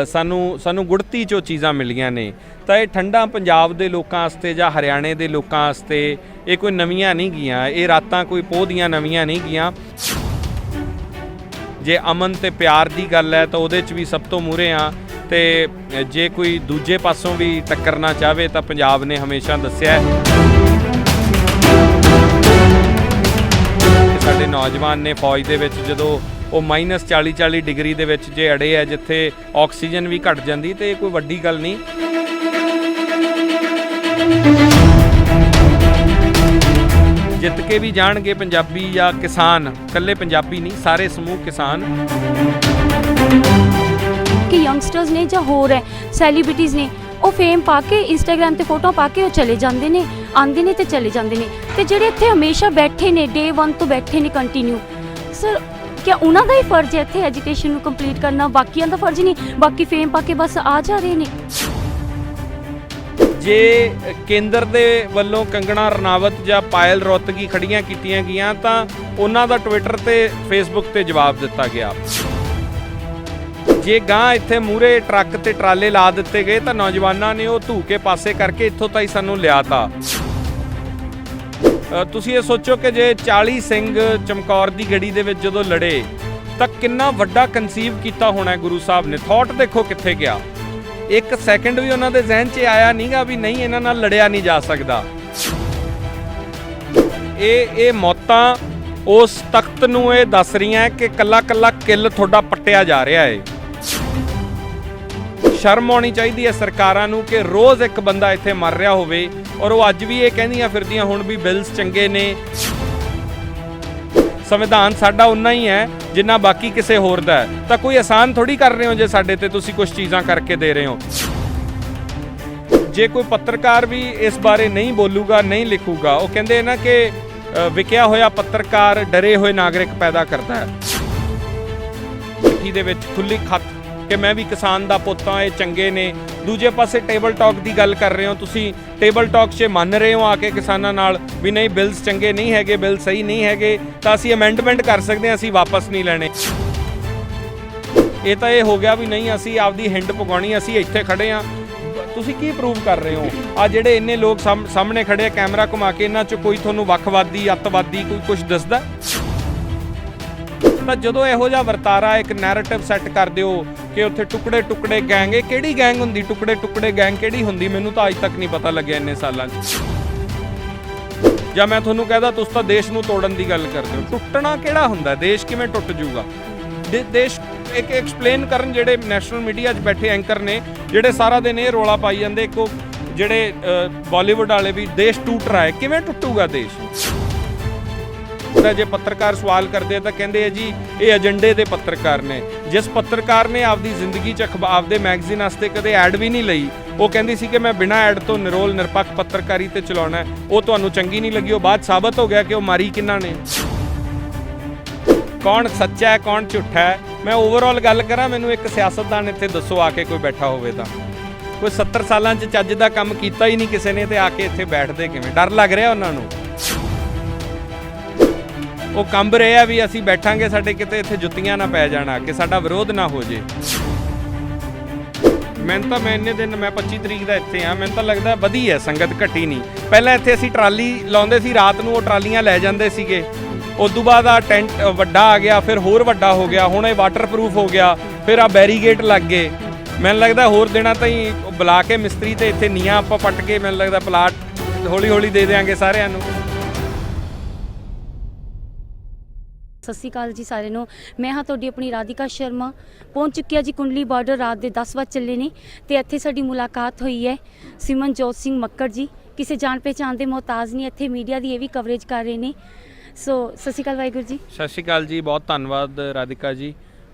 ਸਾਨੂੰ ਗੁੜਤੀ 'ਚੋਂ ਚੀਜ਼ਾਂ ਮਿਲੀਆਂ ਨੇ। ਤਾਂ ਇਹ ਠੰਡਾਂ ਪੰਜਾਬ ਦੇ ਲੋਕਾਂ ਵਾਸਤੇ ਜਾਂ ਹਰਿਆਣੇ ਦੇ ਲੋਕਾਂ ਵਾਸਤੇ ਇਹ ਕੋਈ ਨਵੀਆਂ ਨਹੀਂ ਗਈਆਂ, ਇਹ ਰਾਤਾਂ ਕੋਈ ਪੋਹ ਦੀਆਂ ਨਵੀਆਂ ਨਹੀਂ ਗਈਆਂ। ਜੇ ਅਮਨ ਤੇ ਪਿਆਰ ਦੀ ਗੱਲ ਹੈ ਤਾਂ ਉਹਦੇ 'ਚ ਵੀ ਸਭ ਤੋਂ ਮੂਹਰੇ ਆ, ਤੇ ਜੇ ਕੋਈ ਦੂਜੇ ਪਾਸੋਂ ਵੀ ਟੱਕਰਨਾ ਚਾਹਵੇ ਤਾਂ ਪੰਜਾਬ ਨੇ ਹਮੇਸ਼ਾ ਦੱਸਿਆ ਹੈ ਕਿ ਸਾਡੇ ਨੌਜਵਾਨ ਨੇ ਫੌਜ ਦੇ ਵਿੱਚ ਜਦੋਂ ਉਹ -40 ਡਿਗਰੀ ਦੇ ਵਿੱਚ ਜੇ ਅੜੇ ਹੈ, ਜਿੱਥੇ ਆਕਸੀਜਨ ਵੀ ਘਟ ਜਾਂਦੀ, ਤੇ ਇਹ ਕੋਈ ਵੱਡੀ ਗੱਲ ਨਹੀਂ। ਜਿੱਤ ਕੇ ਵੀ ਜਾਣਗੇ ਪੰਜਾਬੀ ਜਾਂ ਕਿਸਾਨ, ਇਕੱਲੇ ਪੰਜਾਬੀ ਨਹੀਂ, ਸਾਰੇ ਸਮੂਹ ਕਿਸਾਨ। ਕਿ ਯੰਗਸਟਰਸ ਨੇ ਜਾਂ ਹੋਰ ਹੈ ਸੈਲੀਬ੍ਰਿਟੀਜ਼ ਨੇ, ਉਹ ਫੇਮ ਪਾ ਕੇ ਇੰਸਟਾਗ੍ਰਾਮ ਤੇ ਫੋਟੋ ਪਾ ਕੇ ਉਹ ਚਲੇ ਜਾਂਦੇ ਨੇ, ਆਉਂਦੇ ਨੇ ਤੇ ਚਲੇ ਜਾਂਦੇ ਨੇ। ਤੇ ਜਿਹੜੇ ਇੱਥੇ ਹਮੇਸ਼ਾ ਬੈਠੇ ਨੇ, ਡੇ 1 ਤੋਂ ਬੈਠੇ ਨੇ ਕੰਟੀਨਿਊ, ਸਰ क्या ਉਹਨਾਂ ਦਾ ਹੀ ਫਰਜ਼ ਹੈ ਇੱਥੇ ਐਜੂਕੇਸ਼ਨ ਨੂੰ ਕੰਪਲੀਟ ਕਰਨਾ, ਬਾਕੀਆਂ ਦਾ ਫਰਜ਼ ਨਹੀਂ? ਬਾਕੀ ਫੇਮ ਪਾ ਕੇ ਬਸ ਆ ਜਾ ਰਹੇ ਨੇ। ਜੇ ਕੇਂਦਰ ਦੇ ਵੱਲੋਂ ਕੰਗਣਾ ਰਣਾਵਤ ਜਾਂ ਪਾਇਲ ਰੌਤਗੀ ਖੜੀਆਂ ਕੀਤੀਆਂ ਗਈਆਂ ਤਾਂ ਉਹਨਾਂ ਦਾ ਟਵਿੱਟਰ ਤੇ ਫੇਸਬੁੱਕ ਤੇ ਜਵਾਬ ਦਿੱਤਾ ਗਿਆ। ਜੇ ਗਾਂ ਇੱਥੇ ਮੂਹਰੇ ਟਰੱਕ ਤੇ ਟਰਾਲੇ ਲਾ ਦਿੱਤੇ ਗਏ ਤਾਂ ਨੌਜਵਾਨਾਂ ਨੇ ਉਹ ਧੂ ਕੇ ਪਾਸੇ ਕਰਕੇ ਇੱਥੋਂ ਤਾਈਂ ਸਾਨੂੰ ਲਿਆ ਤਾ। ਤੁਸੀਂ ਇਹ ਸੋਚੋ ਕਿ ਜੇ 40 ਸਿੰਘ ਚਮਕੌਰ ਦੀ ਗੜੀ ਦੇ ਵਿੱਚ ਜਦੋਂ ਲੜੇ ਤਾਂ ਕਿੰਨਾ ਵੱਡਾ ਕਨਸੀਵ ਕੀਤਾ ਹੋਣਾ ਗੁਰੂ ਸਾਹਿਬ ਨੇ। ਥਾਟ ਦੇਖੋ ਕਿੱਥੇ ਗਿਆ। ਇੱਕ ਸੈਕਿੰਡ ਵੀ ਉਹਨਾਂ ਦੇ ਜ਼ਿਹਨ 'ਚ ਆਇਆ ਨਹੀਂਗਾ ਵੀ ਨਹੀਂ ਇਹਨਾਂ ਨਾਲ ਲੜਿਆ ਨਹੀਂ ਜਾ ਸਕਦਾ। ਇਹ ਮੌਤਾਂ ਉਸ ਤਖਤ ਨੂੰ ਇਹ ਦੱਸ ਰਹੀਆਂ ਕਿ ਕੱਲਾ ਕੱਲਾ ਕਿੱਲ ਤੁਹਾਡਾ ਪੱਟਿਆ ਜਾ ਰਿਹਾ ਹੈ। ਸ਼ਰਮ ਆਉਣੀ ਚਾਹੀਦੀ ਹੈ ਸਰਕਾਰਾਂ ਨੂੰ ਕਿ ਰੋਜ਼ ਇੱਕ ਬੰਦਾ ਇੱਥੇ ਮਰ ਰਿਹਾ ਹੋਵੇ, ਔਰ ਉਹ ਅੱਜ ਵੀ ਇਹ ਕਹਿੰਦੀਆਂ ਫਿਰਦੀਆਂ ਹੁਣ ਵੀ ਬਿਲਸ ਚੰਗੇ ਨੇ। ਸੰਵਿਧਾਨ ਸਾਡਾ ਉਨਾ ਹੀ ਹੈ ਜਿੰਨਾ ਬਾਕੀ ਕਿਸੇ ਹੋਰ ਦਾ ਹੈ, ਤਾਂ ਕੋਈ ਆਸਾਨ ਥੋੜੀ ਕਰ ਰਹੇ ਹੋ ਜੇ ਸਾਡੇ ਤੇ ਤੁਸੀਂ ਕੁਝ ਚੀਜ਼ਾਂ ਕਰਕੇ ਦੇ ਰਹੇ ਹੋ। ਜੇ ਕੋਈ ਪੱਤਰਕਾਰ ਵੀ ਇਸ ਬਾਰੇ ਨਹੀਂ ਬੋਲੂਗਾ, ਨਹੀਂ ਲਿਖੂਗਾ, ਉਹ ਕਹਿੰਦੇ ਨਾ ਕਿ ਵਿਕਿਆ ਹੋਇਆ ਪੱਤਰਕਾਰ ਡਰੇ ਹੋਏ ਨਾਗਰਿਕ ਪੈਦਾ ਕਰਦਾ ਹੈ। ਚਿੱਠੀ ਦੇ ਵਿੱਚ ਖੁੱਲੀ ਖੱਤ ਕਿ ਮੈਂ ਵੀ ਕਿਸਾਨ ਦਾ ਪੁੱਤ ਹਾਂ, ਇਹ ਚੰਗੇ ਨੇ। ਦੂਜੇ ਪਾਸੇ ਟੇਬਲ ਟਾਕ ਦੀ ਗੱਲ ਕਰ ਰਹੇ ਹੋ ਤੁਸੀਂ, ਟੇਬਲ ਟਾਕ 'ਚ ਮੰਨ ਰਹੇ ਹੋ ਆ ਕੇ ਕਿਸਾਨਾਂ ਨਾਲ ਵੀ ਨਹੀਂ ਬਿਲਸ ਚੰਗੇ ਨਹੀਂ ਹੈਗੇ, ਬਿੱਲ ਸਹੀ ਨਹੀਂ ਹੈਗੇ, ਤਾਂ ਅਸੀਂ ਅਮੈਂਡਮੈਂਟ ਕਰ ਸਕਦੇ ਹਾਂ, ਅਸੀਂ ਵਾਪਸ ਨਹੀਂ ਲੈਣੇ। ਇਹ ਤਾਂ ਇਹ ਹੋ ਗਿਆ ਵੀ ਨਹੀਂ ਅਸੀਂ ਆਪਦੀ ਹਿੰਡ ਪਗਾਉਣੀ, ਅਸੀਂ ਇੱਥੇ ਖੜੇ ਹਾਂ। ਤੁਸੀਂ ਕੀ ਪ੍ਰੂਵ ਕਰ ਰਹੇ ਹੋ? ਆ ਜਿਹੜੇ ਇੰਨੇ ਲੋਕ ਸਾਹਮਣੇ ਖੜੇ ਆ ਕੈਮਰਾ ਘੁਮਾ ਕੇ, ਇਹਨਾਂ 'ਚ ਕੋਈ ਤੁਹਾਨੂੰ ਵੱਖਵਾਦੀ, ਅੱਤਵਾਦੀ ਕੋਈ ਕੁਝ ਦੱਸਦਾ? ਤਾਂ ਜਦੋਂ ਇਹੋ ਜਿਹਾ ਵਰਤਾਰਾ, ਇੱਕ ਨੈਰੇਟਿਵ ਸੈੱਟ ਕਰ ਦਿਓ ਕਿ ਉੱਥੇ ਟੁਕੜੇ ਟੁਕੜੇ ਗੈਂਗ, ਇਹ ਕਿਹੜੀ ਗੈਂਗ ਹੁੰਦੀ? ਟੁਕੜੇ ਟੁਕੜੇ ਗੈਂਗ ਕਿਹੜੀ ਹੁੰਦੀ? ਮੈਨੂੰ ਤਾਂ ਅੱਜ ਤੱਕ ਨਹੀਂ ਪਤਾ ਲੱਗਿਆ ਇੰਨੇ ਸਾਲਾਂ 'ਚ। ਜਾਂ ਮੈਂ ਤੁਹਾਨੂੰ ਕਹਦਾ ਤੁਸੀਂ ਤਾਂ ਦੇਸ਼ ਨੂੰ ਤੋੜਨ ਦੀ ਗੱਲ ਕਰਦੇ ਹੋ। ਟੁੱਟਣਾ ਕਿਹੜਾ ਹੁੰਦਾ? ਦੇਸ਼ ਕਿਵੇਂ ਟੁੱਟ ਜਾਊਗਾ? ਦੇਸ਼ ਇੱਕ ਐਕਸਪਲੇਨ ਕਰਨ ਜਿਹੜੇ ਨੈਸ਼ਨਲ ਮੀਡੀਆ 'ਚ ਬੈਠੇ ਐਂਕਰ ਨੇ, ਜਿਹੜੇ ਸਾਰਾ ਦਿਨ ਇਹ ਰੌਲਾ ਪਾਈ ਜਾਂਦੇ, ਇੱਕੋ ਜਿਹੜੇ ਬਾਲੀਵੁੱਡ ਵਾਲੇ ਵੀ, ਦੇਸ਼ ਟੁੱਟ ਰਿਹਾ ਹੈ। ਕਿਵੇਂ ਟੁੱਟੂਗਾ ਦੇਸ਼? ਤਾਂ ਜੇ ਪੱਤਰਕਾਰ ਸਵਾਲ ਕਰਦੇ ਆ ਤਾਂ ਕਹਿੰਦੇ ਆ ਜੀ ਇਹ ਏਜੰਡੇ ਦੇ ਪੱਤਰਕਾਰ ਨੇ। ਜਿਸ ਪੱਤਰਕਾਰ ਨੇ ਆਪਦੀ ਜ਼ਿੰਦਗੀ 'ਚ ਆਪਦੇ ਮੈਗਜ਼ੀਨ ਵਾਸਤੇ ਕਦੇ ਐਡ ਵੀ ਨਹੀਂ ਲਈ, ਉਹ ਕਹਿੰਦੀ ਸੀ ਕਿ ਮੈਂ ਬਿਨਾਂ ਐਡ ਤੋਂ ਨਿਰੋਲ ਨਿਰਪੱਖ ਪੱਤਰਕਾਰੀ ਤੇ ਚਲਾਉਣਾ, ਉਹ ਤੁਹਾਨੂੰ ਚੰਗੀ ਨਹੀਂ ਲੱਗੀ। ਉਹ ਬਾਅਦ ਸਾਬਤ ਹੋ ਗਿਆ ਕਿ ਉਹ ਮਾਰੀ ਕਿਹਨਾਂ ਨੇ। ਕੌਣ ਸੱਚਾ ਹੈ, ਕੌਣ ਝੂਠਾ ਹੈ? ਮੈਂ ਓਵਰਆਲ ਗੱਲ ਕਰਾਂ, ਮੈਨੂੰ ਇੱਕ ਸਿਆਸਤਦਾਨ ਇੱਥੇ ਦੱਸੋ ਆ ਕੇ ਕੋਈ ਬੈਠਾ ਹੋਵੇ ਤਾਂ। ਕੋਈ 70 ਸਾਲਾਂ 'ਚ ਚੱਜ ਦਾ ਕੰਮ ਕੀਤਾ ਹੀ ਨਹੀਂ ਕਿਸੇ ਨੇ, ਤੇ ਆ ਕੇ ਇੱਥੇ ਬੈਠਦੇ ਕਿਵੇਂ? ਡਰ ਲੱਗ ਰਿਹਾ ਉਹਨਾਂ ਨੂੰ। ਉਹ ਕੰਬ ਰਹੇ ਆ ਵੀ ਅਸੀਂ ਬੈਠਾਂਗੇ ਸਾਡੇ ਕਿਤੇ ਇੱਥੇ ਜੁੱਤੀਆਂ ਨਾ ਪੈ ਜਾਣਾ, ਕਿ ਸਾਡਾ ਵਿਰੋਧ ਨਾ ਹੋ ਜੇ। ਮੈਂ ਇੰਨੇ ਦਿਨ, ਮੈਂ 25 ਤਰੀਕ ਦਾ ਇੱਥੇ ਆ, ਮੈਨੂੰ ਤਾਂ ਲੱਗਦਾ ਵਧੀ ਹੈ ਸੰਗਤ, ਘਟੀ ਨਹੀਂ। ਪਹਿਲਾਂ ਇੱਥੇ ਅਸੀਂ ਟਰਾਲੀ ਲਾਉਂਦੇ ਸੀ ਰਾਤ ਨੂੰ, ਉਹ ਟਰਾਲੀਆਂ ਲੈ ਜਾਂਦੇ ਸੀਗੇ। ਉਸ ਤੋਂ ਬਾਅਦ ਆ ਟੈਂਟ ਵੱਡਾ ਆ ਗਿਆ, ਫਿਰ ਹੋਰ ਵੱਡਾ ਹੋ ਗਿਆ, ਹੁਣ ਇਹ ਵਾਟਰਪ੍ਰੂਫ ਹੋ ਗਿਆ, ਫਿਰ ਆ ਬੈਰੀਗੇਟ ਲੱਗ ਗਏ। ਮੈਨੂੰ ਲੱਗਦਾ ਹੋਰ ਦਿਨਾਂ ਤਾਈਂ ਬੁਲਾ ਕੇ ਮਿਸਤਰੀ ਤੇ ਇੱਥੇ ਨੀਆਂ ਆਪਾਂ ਪੱਟ ਕੇ, ਮੈਨੂੰ ਲੱਗਦਾ ਪਲਾਟ ਹੌਲੀ ਹੌਲੀ ਦੇ ਦਿਆਂਗੇ ਸਾਰਿਆਂ ਨੂੰ। ਸਤਿ ਸ਼੍ਰੀ ਅਕਾਲ ਜੀ ਸਾਰਿਆਂ ਨੂੰ। ਮੈਂ ਹਾਂ ਤੁਹਾਡੀ ਆਪਣੀ ਰਾਧਿਕਾ ਸ਼ਰਮਾ। ਪਹੁੰਚ ਚੁੱਕੀ ਹਾਂ ਜੀ ਕੁੰਡਲੀ ਬਾਰਡਰ। ਰਾਤ ਦੇ 10 ਵਜੇ ਚੱਲੇ ਨੇ ਤੇ ਇੱਥੇ ਸਾਡੀ ਮੁਲਾਕਾਤ ਹੋਈ ਹੈ ਸਿਮਨਜੋਤ ਸਿੰਘ ਮੱਕੜ ਜੀ। ਕਿਸੇ ਜਾਣ ਪਹਿਚਾਣ ਦੇ ਮੁਹਤਾਜ ਨਹੀਂ, ਇੱਥੇ ਮੀਡੀਆ ਦੀ ਇਹ ਵੀ ਕਵਰੇਜ ਕਰ ਰਹੇ ਨੇ। ਸੋ ਸਤਿ ਸ਼੍ਰੀ ਅਕਾਲ ਵਾਹਿਗੁਰੂ ਜੀ। ਸਤਿ ਸ਼੍ਰੀ ਅਕਾਲ ਜੀ, ਬਹੁਤ ਧੰਨਵਾਦ ਰਾਧਿਕਾ ਜੀ,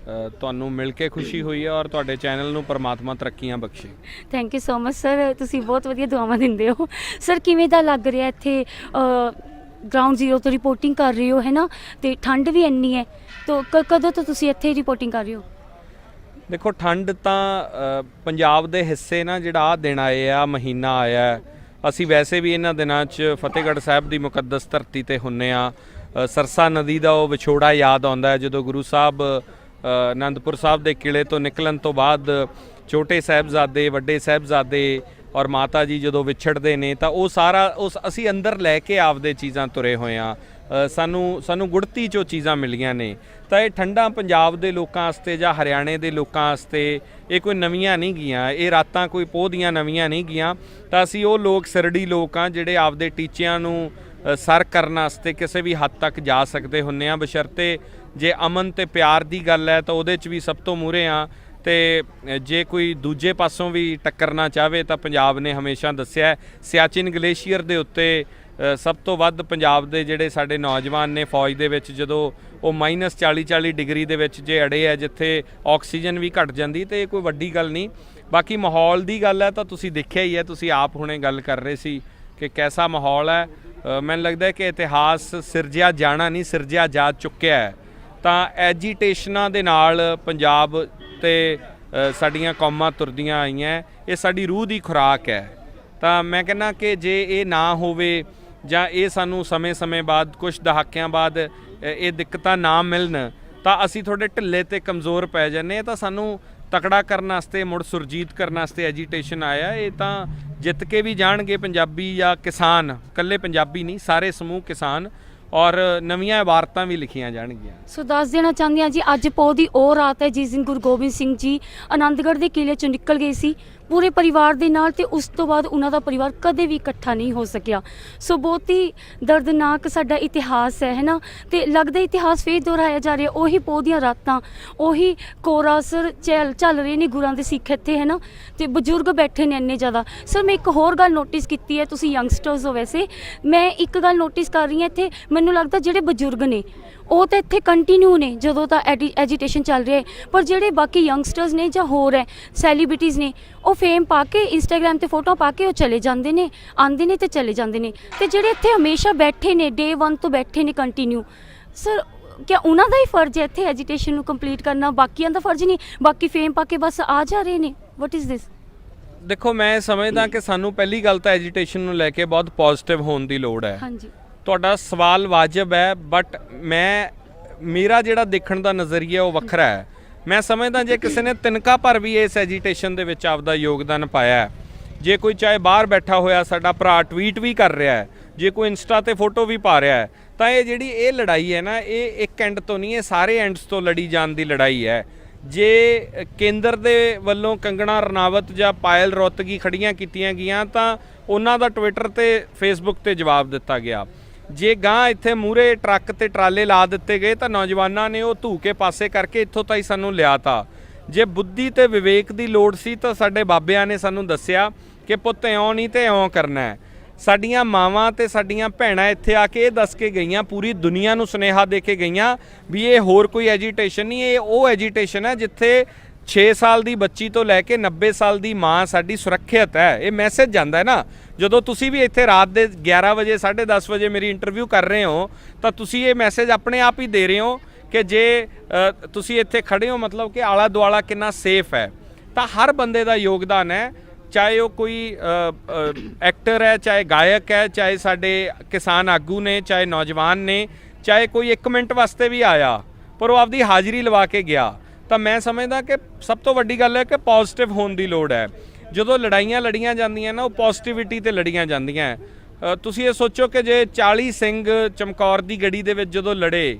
ਤੁਹਾਨੂੰ ਮਿਲ ਕੇ ਖੁਸ਼ੀ ਹੋਈ ਹੈ, ਔਰ ਤੁਹਾਡੇ ਚੈਨਲ ਨੂੰ ਪਰਮਾਤਮਾ ਤਰੱਕੀਆਂ ਬਖਸ਼ੇ। Thank you so much sir, ਤੁਸੀਂ ਬਹੁਤ ਵਧੀਆ ਦੁਆਵਾਂ ਦਿੰਦੇ ਹੋ। ਸਰ ਕਿਵੇਂ ਦਾ ਲੱਗ ਰਿਹਾ ਇੱਥੇ? ਗਰਾਊਂਡ ਜ਼ੀਰੋ ਤੋਂ ਰਿਪੋਰਟਿੰਗ ਕਰ ਰਹੇ ਹੋ ਹੈ ਨਾ, ਤੇ ਠੰਡ ਵੀ ਇੰਨੀ ਹੈ, ਤਾਂ ਕਦੋਂ ਤੋਂ ਤੁਸੀਂ ਇੱਥੇ ਰਿਪੋਰਟਿੰਗ ਕਰ ਰਹੇ ਹੋ? ਦੇਖੋ ਠੰਡ ਤਾਂ ਪੰਜਾਬ ਦੇ ਹਿੱਸੇ ਨਾ ਜਿਹੜਾ ਆਹ ਦਿਨ ਆਏ ਆ, ਮਹੀਨਾ ਆਇਆ, ਅਸੀਂ ਵੈਸੇ ਵੀ ਇਹਨਾਂ ਦਿਨਾਂ 'ਚ ਫਤਿਹਗੜ੍ਹ ਸਾਹਿਬ ਦੀ ਮੁਕੱਦਸ ਧਰਤੀ ਤੇ ਹੁੰਨੇ ਆ। ਸਰਸਾ ਨਦੀ ਦਾ ਉਹ ਵਿਛੋੜਾ ਯਾਦ ਆਉਂਦਾ ਹੈ ਜਦੋਂ ਗੁਰੂ ਸਾਹਿਬ ਆਨੰਦਪੁਰ ਸਾਹਿਬ ਦੇ ਕਿਲੇ ਤੋਂ ਨਿਕਲਣ ਤੋਂ ਬਾਅਦ ਛੋਟੇ ਸਾਹਿਬਜ਼ਾਦੇ, ਵੱਡੇ ਸਾਹਿਬਜ਼ਾਦੇ ਔਰ ਮਾਤਾ ਜੀ ਜਦੋਂ ਵਿਛੜਦੇ ਨੇ ਤਾਂ ਉਹ ਸਾਰਾ ਅਸੀਂ ਅੰਦਰ ਲੈ ਕੇ ਆਪਦੇ ਚੀਜ਼ਾਂ ਤੁਰੇ ਹੋਏ ਹਾਂ। ਸਾਨੂੰ ਗੁੜਤੀ 'ਚੋਂ ਚੀਜ਼ਾਂ ਮਿਲੀਆਂ ਨੇ। ਤਾਂ ਇਹ ਠੰਡਾ ਪੰਜਾਬ ਦੇ ਲੋਕਾਂ ਵਾਸਤੇ ਜਾਂ ਹਰਿਆਣੇ ਦੇ ਲੋਕਾਂ ਵਾਸਤੇ ਇਹ ਕੋਈ ਨਵੀਆਂ ਨਹੀਂ ਗਈਆਂ, ਇਹ ਰਾਤਾਂ ਕੋਈ ਪੋਹ ਦੀਆਂ ਨਵੀਆਂ ਨਹੀਂ ਗਈਆਂ। ਤਾਂ ਅਸੀਂ ਉਹ ਲੋਕ ਸਿਰੜੀ ਲੋਕ ਹਾਂ ਜਿਹੜੇ ਆਪਦੇ ਟੀਚਿਆਂ ਨੂੰ ਸਰ ਕਰਨ ਵਾਸਤੇ ਕਿਸੇ ਵੀ ਹੱਦ ਤੱਕ ਜਾ ਸਕਦੇ ਹੁੰਦੇ ਆ, ਬਸ਼ਰਤੇ ਜੇ ਅਮਨ ਤੇ ਪਿਆਰ ਦੀ ਗੱਲ ਹੈ ਤਾਂ ਉਹਦੇ 'ਚ ਵੀ ਸਭ ਤੋਂ ਮੂਹਰੇ ਆ। ਤੇ ਜੇ ਕੋਈ ਦੂਜੇ ਪਾਸੋਂ ਵੀ ਟੱਕਰਨਾ ਚਾਹਵੇ ਤਾਂ ਪੰਜਾਬ ਨੇ ਹਮੇਸ਼ਾ ਦੱਸਿਆ ਸਿਆਚਿਨ ਗਲੇਸ਼ੀਅਰ ਦੇ ਉੱਤੇ ਸਭ ਤੋਂ ਵੱਧ ਪੰਜਾਬ ਦੇ ਜਿਹੜੇ ਸਾਡੇ ਨੌਜਵਾਨ ਨੇ ਫੌਜ ਦੇ ਵਿੱਚ ਜਦੋਂ ਉਹ -40 ਡਿਗਰੀ ਦੇ ਵਿੱਚ ਜੇ ਅੜੇ ਹੈ ਜਿੱਥੇ ਆਕਸੀਜਨ ਵੀ ਘਟ ਜਾਂਦੀ ਤੇ ਇਹ ਕੋਈ ਵੱਡੀ ਗੱਲ ਨਹੀਂ। ਬਾਕੀ ਮਾਹੌਲ ਦੀ ਗੱਲ ਹੈ ਤਾਂ ਤੁਸੀਂ ਦੇਖਿਆ ਹੀ ਹੈ, ਤੁਸੀਂ ਆਪ ਹੁਣੇ ਗੱਲ ਕਰ ਰਹੇ ਸੀ ਕਿ ਕੈਸਾ ਮਾਹੌਲ ਹੈ। ਮੈਨੂੰ ਲੱਗਦਾ ਕਿ ਇਤਿਹਾਸ ਸਿਰਜਿਆ ਜਾਣਾ ਨਹੀਂ, ਸਿਰਜਿਆ ਜਾ ਚੁੱਕਿਆ ਹੈ। ਤਾਂ ਐਜੀਟੇਸ਼ਨਾਂ ਦੇ ਨਾਲ ਪੰਜਾਬ ਤੇ ਸਾਡੀਆਂ ਕੌਮਾਂ ਤੁਰਦੀਆਂ ਆਈਆਂ, ਇਹ ਸਾਡੀ ਰੂਹ ਦੀ ਖੁਰਾਕ ਹੈ। ਤਾਂ ਮੈਂ ਕਹਿੰਦਾ ਕਿ ਜੇ ਇਹ ਨਾ ਹੋਵੇ ਜਾਂ ਇਹ ਸਾਨੂੰ ਸਮੇਂ ਬਾਅਦ ਕੁਝ ਦਹਾਕਿਆਂ ਬਾਅਦ ਇਹ ਦਿੱਕਤਾਂ ਨਾ ਮਿਲਣ ਤਾਂ ਅਸੀਂ ਥੋੜੇ ਢਿੱਲੇ ਤੇ ਕਮਜ਼ੋਰ ਪੈ ਜਾਂਦੇ। ਤਾਂ ਸਾਨੂੰ ਤਕੜਾ ਕਰਨ ਵਾਸਤੇ, ਮੁੜ ਸੁਰਜੀਤ ਕਰਨ ਵਾਸਤੇ ਐਜੀਟੇਸ਼ਨ ਆਇਆ। ਇਹ ਤਾਂ ਜਿੱਤ ਕੇ ਵੀ ਜਾਣਗੇ ਪੰਜਾਬੀ ਜਾਂ ਕਿਸਾਨ, ਇਕੱਲੇ ਪੰਜਾਬੀ ਨਹੀਂ ਸਾਰੇ ਸਮੂਹ ਕਿਸਾਨ, ਔਰ ਨਵੀਆਂ ਇਬਾਰਤਾਂ ਵੀ ਲਿਖੀਆਂ ਜਾਣਗੀਆਂ। ਸੋ ਦੱਸ ਦੇਣਾ ਚਾਹੁੰਦੀ ਹਾਂ ਜੀ, ਅੱਜ ਪੋਹ ਦੀ ਉਹ ਰਾਤ ਹੈ ਜਿਸ ਦਿਨ ਗੁਰੂ ਗੋਬਿੰਦ ਸਿੰਘ ਜੀ ਆਨੰਦਗੜ੍ਹ ਦੇ ਕਿਲੇ 'ਚੋਂ ਨਿਕਲ ਗਏ ਸੀ ਪੂਰੇ ਪਰਿਵਾਰ ਦੇ ਨਾਲ, ਤੇ ਉਸ ਤੋਂ ਬਾਅਦ ਉਹਨਾਂ ਦਾ ਪਰਿਵਾਰ ਕਦੇ ਵੀ ਇਕੱਠਾ ਨਹੀਂ ਹੋ ਸਕਿਆ। ਸੋ ਬਹੁਤ ਹੀ ਦਰਦਨਾਕ ਸਾਡਾ ਇਤਿਹਾਸ ਹੈ ਨਾ, ਤੇ ਲੱਗਦਾ ਇਤਿਹਾਸ ਫੇਰ ਦੁਹਰਾਇਆ ਜਾ ਰਿਹਾ। ਉਹੀ ਪੋਹ ਦੀਆਂ ਰਾਤਾਂ, ਉਹੀ ਕੋਰਾ ਅਸਰ ਚੱਲ ਰਹੇ ਨੇ ਗੁਰਾਂ ਦੇ ਸਿੱਖ ਇੱਥੇ ਹੈ ਨਾ, ਤੇ ਬਜ਼ੁਰਗ ਬੈਠੇ ਨੇ ਇੰਨੇ ਜ਼ਿਆਦਾ। ਸਰ ਮੈਂ ਇੱਕ ਹੋਰ ਗੱਲ ਨੋਟਿਸ ਕੀਤੀ ਹੈ, ਤੁਸੀਂ ਯੰਗਸਟਰਸ ਹੋ ਵੈਸੇ, ਮੈਂ ਇੱਕ ਗੱਲ ਨੋਟਿਸ ਕਰ ਰਹੀ ਹਾਂ ਇੱਥੇ, ਮੈਨੂੰ ਲੱਗਦਾ ਜਿਹੜੇ ਬਜ਼ੁਰਗ ਨੇ ਉਹ ਤਾਂ ਇੱਥੇ ਕੰਟੀਨਿਊ ਨੇ ਜਦੋਂ ਤਾਂ ਐਜੀਟੇਸ਼ਨ ਚੱਲ ਰਿਹਾ ਹੈ, ਪਰ ਜਿਹੜੇ ਬਾਕੀ ਯੰਗਸਟਰਸ ਨੇ ਜਾਂ ਹੋਰ ਹੈ ਸੈਲੀਬ੍ਰਿਟੀਜ਼ ਨੇ, ਉਹ ਫੇਮ ਪਾ ਕੇ ਇੰਸਟਾਗ੍ਰਾਮ ਤੇ ਫੋਟੋ ਪਾ ਕੇ ਉਹ ਚਲੇ ਜਾਂਦੇ ਨੇ, ਆਉਂਦੇ ਨੇ ਤੇ ਚਲੇ ਜਾਂਦੇ ਨੇ। ਤੇ ਜਿਹੜੇ ਇੱਥੇ ਹਮੇਸ਼ਾ ਬੈਠੇ ਨੇ, ਡੇ 1 ਤੋਂ ਬੈਠੇ ਨੇ ਕੰਟੀਨਿਊ, ਸਰ ਕਿਆ ਉਹਨਾਂ ਦਾ ਹੀ ਫਰਜ਼ ਹੈ ਇੱਥੇ ਐਜੀਟੇਸ਼ਨ ਨੂੰ ਕੰਪਲੀਟ ਕਰਨਾ? ਬਾਕੀਆਂ ਦਾ ਫਰਜ਼ ਨਹੀਂ? ਬਾਕੀ ਫੇਮ ਪਾ ਕੇ ਬਸ ਆ ਜਾ ਰਹੇ ਨੇ। What is this? ਦੇਖੋ, ਮੈਂ ਸਮਝਦਾ ਕਿ ਸਾਨੂੰ ਪਹਿਲੀ ਗੱਲ ਤਾਂ ਐਜੀਟੇਸ਼ਨ ਨੂੰ ਲੈ ਕੇ ਬਹੁਤ ਪੋਜ਼ਿਟਿਵ ਹੋਣ ਦੀ ਲੋੜ ਹੈ। ਹਾਂਜੀ, ਤੁਹਾਡਾ ਸਵਾਲ ਵਾਜਬ ਹੈ, ਬਟ ਮੇਰਾ ਜਿਹੜਾ ਦੇਖਣ ਦਾ ਨਜ਼ਰੀਆ ਉਹ ਵੱਖਰਾ ਹੈ। ਮੈਂ ਸਮਝਦਾ ਜੇ ਕਿਸੇ ਨੇ ਤਿਨਕਾ ਭਰ ਵੀ ਇਸ ਐਜੀਟੇਸ਼ਨ ਦੇ ਵਿੱਚ ਆਪਦਾ ਯੋਗਦਾਨ ਪਾਇਆ ਹੈ, ਜੇ ਕੋਈ ਚਾਹੇ ਬਾਹਰ ਬੈਠਾ ਹੋਇਆ ਸਾਡਾ ਭਰਾ ਟਵੀਟ ਵੀ ਕਰ ਰਿਹਾ ਹੈ, ਜੇ ਕੋਈ ਇੰਸਟਾ ਤੇ ਫੋਟੋ ਵੀ ਪਾ ਰਿਹਾ ਹੈ, ਤਾਂ ਇਹ ਜਿਹੜੀ ਇਹ ਲੜਾਈ ਹੈ ਨਾ, ਇਹ ਇੱਕ ਐਂਡ ਤੋਂ ਨਹੀਂ, ਇਹ ਸਾਰੇ ਐਂਡਸ ਤੋਂ ਲੜੀ ਜਾਣ ਦੀ ਲੜਾਈ ਹੈ। ਜੇ ਕੇਂਦਰ ਦੇ ਵੱਲੋਂ ਕੰਗਣਾ ਰਣਾਵਤ ਜਾਂ ਪਾਇਲ ਰੌਤਗੀ ਖੜੀਆਂ ਕੀਤੀਆਂ ਗਈਆਂ ਤਾਂ ਉਹਨਾਂ ਦਾ ਟਵਿੱਟਰ ਤੇ ਫੇਸਬੁੱਕ ਤੇ ਜਵਾਬ ਦਿੱਤਾ ਗਿਆ। ਜੇ ਗਾਂ ਇੱਥੇ ਮੂਹਰੇ ਟਰੱਕ ਤੇ ਟਰਾਲੇ ਲਾ ਦਿੱਤੇ ਗਏ ਤਾਂ ਨੌਜਵਾਨਾਂ ਨੇ ਉਹ ਧੂ ਕੇ ਪਾਸੇ ਕਰਕੇ ਇੱਥੋਂ ਤਾਈਂ ਸਾਨੂੰ ਲਿਆ ਤਾ। ਜੇ ਬੁੱਧੀ ਤੇ ਵਿਵੇਕ ਦੀ ਲੋੜ ਸੀ ਤਾਂ ਸਾਡੇ ਬਾਬਿਆਂ ਨੇ ਸਾਨੂੰ ਦੱਸਿਆ ਕਿ ਪੁੱਤ ਇਉਂ ਨਹੀਂ ਤੇ ਇਉਂ ਕਰਨਾ ਹੈ। ਸਾਡੀਆਂ ਮਾਵਾਂ ਤੇ ਸਾਡੀਆਂ ਭੈਣਾਂ ਇੱਥੇ ਆ ਕੇ ਇਹ ਦੱਸ ਕੇ ਗਈਆਂ, ਪੂਰੀ ਦੁਨੀਆ ਨੂੰ ਸੁਨੇਹਾ ਦੇ ਕੇ ਗਈਆਂ ਵੀ ਇਹ ਹੋਰ ਕੋਈ ਐਜੀਟੇਸ਼ਨ ਨਹੀਂ, ਇਹ ਉਹ ਐਜੀਟੇਸ਼ਨ ਹੈ ਜਿੱਥੇ 6 ਸਾਲ ਦੀ ਬੱਚੀ ਤੋਂ ਲੈ ਕੇ 90 ਸਾਲ ਦੀ ਮਾਂ ਸਾਡੀ ਸੁਰੱਖਿਅਤ ਹੈ। ਇਹ ਮੈਸੇਜ ਜਾਂਦਾ ਹੈ ਨਾ। ਜਦੋਂ ਤੁਸੀਂ ਵੀ ਇੱਥੇ ਰਾਤ ਦੇ 11 ਵਜੇ 10:30 ਵਜੇ ਮੇਰੀ ਇੰਟਰਵਿਊ ਕਰ ਰਹੇ ਹੋ ਤਾਂ ਤੁਸੀਂ ਇਹ ਮੈਸੇਜ ਆਪਣੇ ਆਪ ਹੀ ਦੇ ਰਹੇ ਹੋ ਕਿ ਜੇ ਤੁਸੀਂ ਇੱਥੇ ਖੜੇ ਹੋ ਮਤਲਬ ਕਿ ਆਲਾ ਦੁਆਲਾ ਕਿੰਨਾ ਸੇਫ ਹੈ। ਤਾਂ ਹਰ ਬੰਦੇ ਦਾ ਯੋਗਦਾਨ ਹੈ, ਚਾਹੇ ਉਹ ਕੋਈ ਐਕਟਰ ਹੈ, ਚਾਹੇ ਗਾਇਕ ਹੈ, ਚਾਹੇ ਸਾਡੇ ਕਿਸਾਨ ਆਗੂ ਨੇ, ਚਾਹੇ ਨੌਜਵਾਨ ਨੇ, ਚਾਹੇ ਕੋਈ 1 ਮਿੰਟ ਵਾਸਤੇ ਵੀ ਆਇਆ ਪਰ ਉਹ ਆਪਦੀ ਹਾਜ਼ਰੀ ਲਵਾ ਕੇ ਗਿਆ। ਤਾਂ ਮੈਂ ਸਮਝਦਾ ਕਿ ਸਭ ਤੋਂ ਵੱਡੀ ਗੱਲ ਹੈ ਕਿ ਪੋਜ਼ਿਟਿਵ ਹੋਣ ਦੀ ਲੋੜ ਹੈ। ਜਦੋਂ ਲੜਾਈਆਂ ਲੜੀਆਂ ਜਾਂਦੀਆਂ ਨਾ, ਉਹ ਪੋਜ਼ਿਟਿਵਿਟੀ ਤੇ ਲੜੀਆਂ ਜਾਂਦੀਆਂ। ਤੁਸੀਂ ਇਹ ਸੋਚੋ ਕਿ ਜੇ 40 ਸਿੰਘ ਚਮਕੌਰ ਦੀ ਗੜੀ ਦੇ ਵਿੱਚ ਜਦੋਂ ਲੜੇ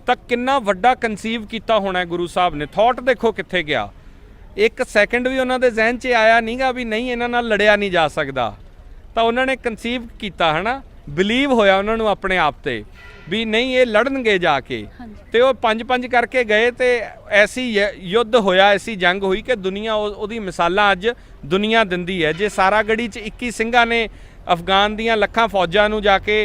ਤਾਂ ਕਿੰਨਾ ਵੱਡਾ ਕਨਸੀਵ ਕੀਤਾ ਹੋਣਾ ਗੁਰੂ ਸਾਹਿਬ ਨੇ। ਥਾਟ ਦੇਖੋ ਕਿੱਥੇ ਗਿਆ। 1 ਸੈਕਿੰਡ ਵੀ ਉਹਨਾਂ ਦੇ ਜ਼ਿਹਨ 'ਚ ਆਇਆ ਨਹੀਂਗਾ ਵੀ ਨਹੀਂ ਇਹਨਾਂ ਨਾਲ ਲੜਿਆ ਨਹੀਂ ਜਾ ਸਕਦਾ। ਤਾਂ ਉਹਨਾਂ ਨੇ ਕਨਸੀਵ ਕੀਤਾ ਹੈ ਨਾ, ਬਿਲੀਵ ਹੋਇਆ ਉਹਨਾਂ ਨੂੰ ਆਪਣੇ ਆਪ ਤੇ ਵੀ ਨਹੀਂ ਇਹ ਲੜਨਗੇ ਜਾ ਕੇ। ਤੇ ਉਹ 5-5 ਕਰਕੇ ਗਏ ਤੇ ਐਸੀ ਯੁੱਧ ਹੋਇਆ, ਐਸੀ ਜੰਗ ਹੋਈ ਕਿ ਦੁਨੀਆ ਉਹਦੀ ਮਿਸਾਲਾਂ ਅੱਜ ਦੁਨੀਆ ਦਿੰਦੀ ਹੈ। ਜੇ ਸਾਰਾਗੜੀ 'ਚ 21 ਸਿੰਘਾਂ ਨੇ ਅਫਗਾਨ ਦੀਆਂ ਲੱਖਾਂ ਫੌਜਾਂ ਨੂੰ ਜਾ ਕੇ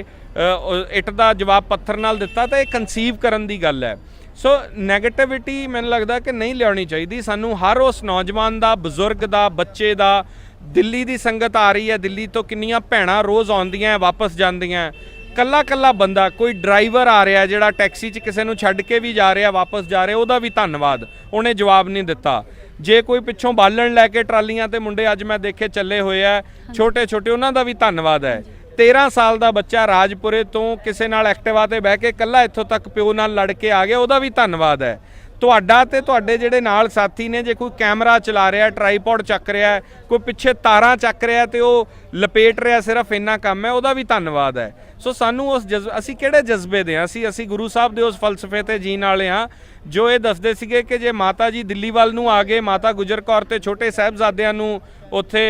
ਇੱਟ ਦਾ ਜਵਾਬ ਪੱਥਰ ਨਾਲ ਦਿੱਤਾ ਤਾਂ ਇਹ ਕਨਸੀਵ ਕਰਨ ਦੀ ਗੱਲ ਹੈ। ਸੋ ਨੈਗੇਟਿਵਿਟੀ ਮੈਨੂੰ ਲੱਗਦਾ ਕਿ ਨਹੀਂ ਲਿਆਉਣੀ ਚਾਹੀਦੀ। ਸਾਨੂੰ ਹਰ ਉਸ ਨੌਜਵਾਨ ਦਾ, ਬਜ਼ੁਰਗ ਦਾ, ਬੱਚੇ ਦਾ, ਦਿੱਲੀ ਦੀ ਸੰਗਤ ਆ ਰਹੀ ਹੈ, ਦਿੱਲੀ ਤੋਂ ਕਿੰਨੀਆਂ ਭੈਣਾਂ ਰੋਜ਼ ਆਉਂਦੀਆਂ ਵਾਪਸ ਜਾਂਦੀਆਂ, ਕੱਲਾ ਬੰਦਾ, ਕੋਈ ਡਰਾਈਵਰ ਆ ਰਿਹਾ ਜਿਹੜਾ ਟੈਕਸੀ 'ਚ ਕਿਸੇ ਨੂੰ ਛੱਡ ਕੇ ਵੀ ਜਾ ਰਿਹਾ ਵਾਪਸ ਜਾ ਰਿਹਾ, ਉਹਦਾ ਵੀ ਧੰਨਵਾਦ, ਉਹਨੇ ਜਵਾਬ ਨਹੀਂ ਦਿੱਤਾ। ਜੇ ਕੋਈ ਪਿੱਛੋਂ ਬਾਲਣ ਲੈ ਕੇ ਟਰਾਲੀਆਂ ਤੇ ਮੁੰਡੇ ਅੱਜ ਮੈਂ ਦੇਖੇ ਚੱਲੇ ਹੋਏ ਆ ਛੋਟੇ, ਉਹਨਾਂ ਦਾ ਵੀ ਧੰਨਵਾਦ ਹੈ। 13 ਸਾਲ ਦਾ ਬੱਚਾ ਰਾਜਪੁਰੇ ਤੋਂ ਕਿਸੇ ਨਾਲ ਐਕਟਿਵਾ ਤੇ ਬਹਿ ਕੇ ਕੱਲਾ ਇੱਥੋਂ ਤੱਕ ਪਿਓ ਨਾਲ ਲੜ ਕੇ ਆ ਗਿਆ, ਉਹਦਾ ਵੀ ਧੰਨਵਾਦ ਹੈ। ਤੁਹਾਡਾ ਤੇ ਤੁਹਾਡੇ ਜਿਹੜੇ ਨਾਲ ਸਾਥੀ ਨੇ ਜੇ ਕੋਈ ਕੈਮਰਾ ਚਲਾ ਰਿਹਾ, ਟਰਾਈਪੋਡ ਚੱਕ ਰਿਹਾ, ਕੋਈ ਪਿੱਛੇ ਤਾਰਾਂ ਚੱਕ ਰਿਹਾ ਤੇ ਉਹ ਲਪੇਟ ਰਿਹਾ, ਸਿਰਫ ਇੰਨਾ ਕੰਮ ਹੈ, ਉਹਦਾ ਵੀ ਧੰਨਵਾਦ ਹੈ। ਸੋ ਸਾਨੂੰ ਉਸ ਅਸੀਂ ਕਿਹੜੇ ਜਜ਼ਬੇ ਦੇ ਹਾਂ? ਅਸੀਂ ਗੁਰੂ ਸਾਹਿਬ ਦੇ ਉਸ ਫਲਸਫੇ ਤੇ ਜੀਣ ਵਾਲੇ ਹਾਂ ਜੋ ਇਹ ਦੱਸਦੇ ਸੀਗੇ ਕਿ ਜੇ ਮਾਤਾ ਜੀ ਦਿੱਲੀ ਵੱਲ ਨੂੰ ਆ ਗਏ, ਮਾਤਾ ਗੁਜਰ ਕੌਰ ਤੇ ਛੋਟੇ ਸਾਹਿਬਜ਼ਾਦਿਆਂ ਨੂੰ ਉੱਥੇ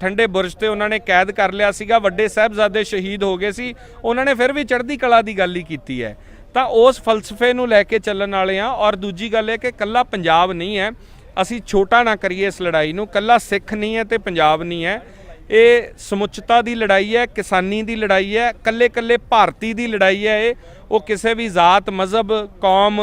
ਠੰਡੇ ਬੁਰਜ ਤੇ ਉਹਨਾਂ ਨੇ ਕੈਦ ਕਰ ਲਿਆ ਸੀਗਾ, ਵੱਡੇ ਸਾਹਿਬਜ਼ਾਦੇ ਸ਼ਹੀਦ ਹੋ ਗਏ ਸੀ, ਉਹਨਾਂ ਨੇ ਫਿਰ ਵੀ ਚੜ੍ਹਦੀ ਕਲਾ ਦੀ ਗੱਲ ਹੀ ਕੀਤੀ ਹੈ। ਤਾਂ ਉਸ ਫਲਸਫੇ ਨੂੰ ਲੈ ਕੇ ਚੱਲਣ ਵਾਲੇ ਹਾਂ। ਔਰ ਦੂਜੀ ਗੱਲ ਹੈ ਕਿ ਕੱਲਾ ਪੰਜਾਬ ਨਹੀਂ ਹੈ, ਅਸੀਂ ਛੋਟਾ ਨਾ ਕਰੀਏ ਇਸ ਲੜਾਈ ਨੂੰ। ਕੱਲਾ ਸਿੱਖ ਨਹੀਂ ਹੈ ਤੇ ਪੰਜਾਬ ਨਹੀਂ ਹੈ, ਇਹ ਸਮੁੱਚਤਾ ਦੀ ਲੜਾਈ ਹੈ, ਕਿਸਾਨੀ ਦੀ ਲੜਾਈ ਹੈ, ਕੱਲੇ ਭਾਰਤੀ ਦੀ ਲੜਾਈ ਹੈ। ਉਹ ਕਿਸੇ ਵੀ ਜ਼ਾਤ, ਮਜ਼ਹਬ, ਕੌਮ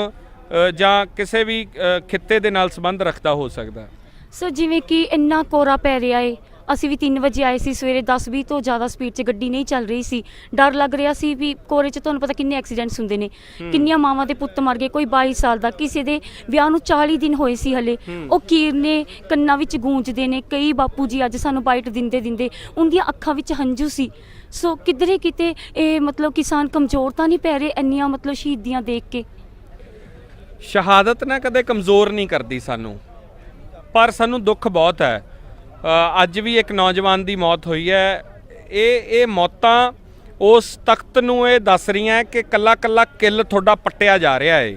ਜਾਂ ਕਿਸੇ ਵੀ ਖਿੱਤੇ ਦੇ ਨਾਲ ਸੰਬੰਧ ਰੱਖਦਾ ਹੋ ਸਕਦਾ। ਸਰ ਜਿਵੇਂ ਕਿ ਇੰਨਾ ਕੋਰਾ ਪੈ ਰਿਹਾ ਏ, ਅਸੀਂ ਵੀ 3 ਵਜੇ ਆਏ ਸੀ ਸਵੇਰੇ, 10-20 ਤੋਂ ਜ਼ਿਆਦਾ ਸਪੀਡ 'ਚ ਗੱਡੀ ਨਹੀਂ ਚੱਲ ਰਹੀ ਸੀ, ਡਰ ਲੱਗ ਰਿਹਾ ਸੀ ਵੀ ਕੋਰੇ 'ਚ ਤੁਹਾਨੂੰ ਪਤਾ ਕਿੰਨੇ ਐਕਸੀਡੈਂਟਸ ਹੁੰਦੇ ਨੇ, ਕਿੰਨੀਆਂ ਮਾਵਾਂ ਦੇ ਪੁੱਤ ਮਰ ਗਏ, ਕੋਈ 22 ਸਾਲ ਦਾ, ਕਿਸੇ ਦੇ ਵਿਆਹ ਨੂੰ 40 ਦਿਨ ਹੋਏ ਸੀ ਹਲੇ, ਉਹ ਕੀਰਨੇ ਕੰਨਾਂ ਵਿੱਚ ਗੂੰਜਦੇ ਨੇ। ਕਈ ਬਾਪੂ ਜੀ ਅੱਜ ਸਾਨੂੰ ਬਾਈਟ ਦਿੰਦੇ ਉਹਦੀਆਂ ਅੱਖਾਂ ਵਿੱਚ ਹੰਝੂ ਸੀ। ਸੋ ਕਿਧਰੇ ਕਿਤੇ ਇਹ ਮਤਲਬ ਕਿਸਾਨ ਕਮਜ਼ੋਰ ਤਾਂ ਨਹੀਂ ਪੈ ਰਹੇ ਇੰਨੀਆਂ ਮਤਲਬ ਸ਼ਹੀਦੀਆਂ ਦੇਖ ਕੇ? ਸ਼ਹਾਦਤ ਨਾ ਕਦੇ ਕਮਜ਼ੋਰ ਨਹੀਂ ਕਰਦੀ ਸਾਨੂੰ, ਪਰ ਸਾਨੂੰ ਦੁੱਖ ਬਹੁਤ ਹੈ। ਅੱਜ ਵੀ ਇੱਕ ਨੌਜਵਾਨ ਦੀ ਮੌਤ ਹੋਈ ਹੈ। ਇਹ ਮੌਤਾਂ ਉਸ ਤਖਤ ਨੂੰ ਇਹ ਦੱਸ ਰਹੀਆਂ ਕਿ ਕੱਲਾ ਕਿੱਲ ਤੁਹਾਡਾ ਪੱਟਿਆ ਜਾ ਰਿਹਾ ਹੈ।